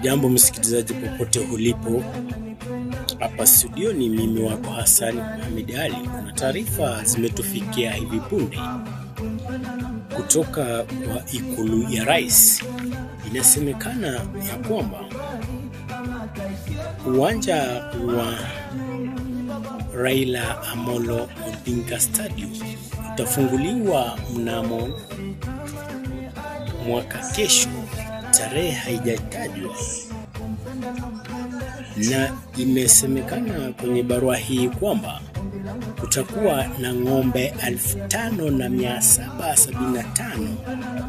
Jambo msikilizaji popote ulipo, hapa studio ni mimi wako Hassan Mohamed Ali. Kuna taarifa zimetufikia hivi punde kutoka kwa ikulu ya rais. Inasemekana ya kwamba uwanja wa Raila Amolo Odinga Stadium utafunguliwa mnamo mwaka kesho. Tarehe haijatajwa, na imesemekana kwenye barua hii kwamba kutakuwa na ng'ombe 5,775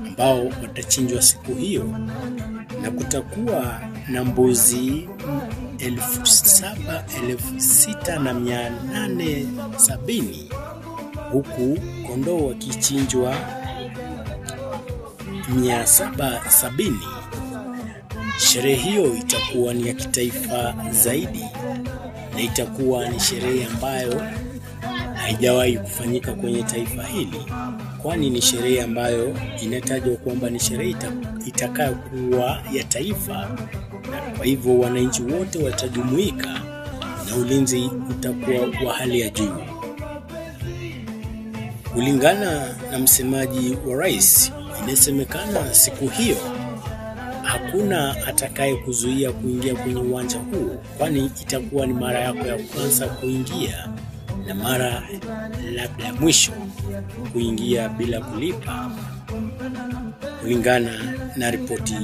ambao watachinjwa siku hiyo, na kutakuwa na mbuzi 6,870 huku kondoo wakichinjwa 770. Sherehe hiyo itakuwa ni ya kitaifa zaidi na itakuwa ni sherehe ambayo haijawahi kufanyika kwenye taifa hili, kwani ni sherehe ambayo inatajwa kwamba ni sherehe itakayokuwa ya taifa, na kwa hivyo wananchi wote watajumuika na ulinzi utakuwa wa hali ya juu. Kulingana na msemaji wa rais, inasemekana siku hiyo hakuna atakaye kuzuia kuingia kwenye uwanja huu, kwani itakuwa ni mara yako ya kwanza kuingia na mara labda ya mwisho kuingia bila kulipa, kulingana na ripoti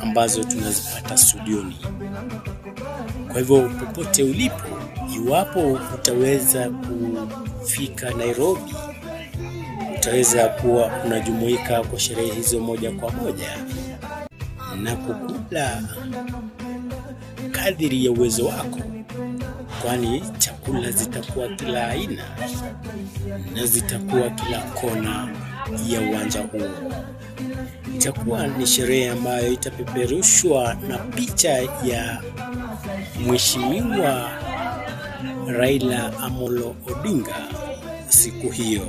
ambazo tunazipata studioni. Kwa hivyo popote ulipo, iwapo utaweza kufika Nairobi, utaweza kuwa unajumuika kwa sherehe hizo moja kwa moja na kukula kadiri ya uwezo wako, kwani chakula zitakuwa kila aina na zitakuwa kila kona ya uwanja huu. Itakuwa ni sherehe ambayo itapeperushwa na picha ya Mheshimiwa Raila Amolo Odinga siku hiyo,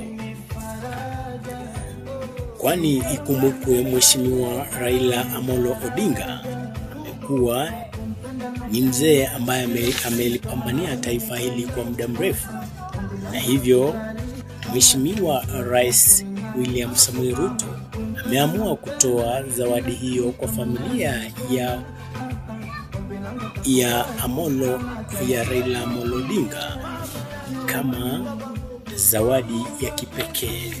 kwani ikumbukwe Mheshimiwa Raila Amolo Odinga amekuwa ni mzee ambaye amelipambania taifa hili kwa muda mrefu, na hivyo Mheshimiwa Rais William Samoei Ruto ameamua kutoa zawadi hiyo kwa familia ya Raila Amolo Odinga kama zawadi ya kipekee,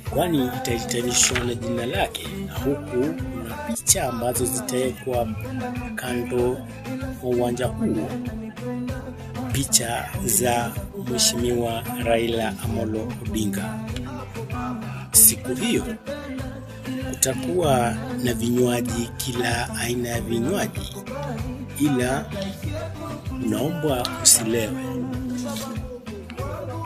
kwani itahitanishwa na jina lake, na huku kuna picha ambazo zitawekwa kando wa uwanja huu, picha za Mheshimiwa Raila Amolo Odinga. Siku hiyo kutakuwa na vinywaji, kila aina ya vinywaji, ila unaombwa usilewe.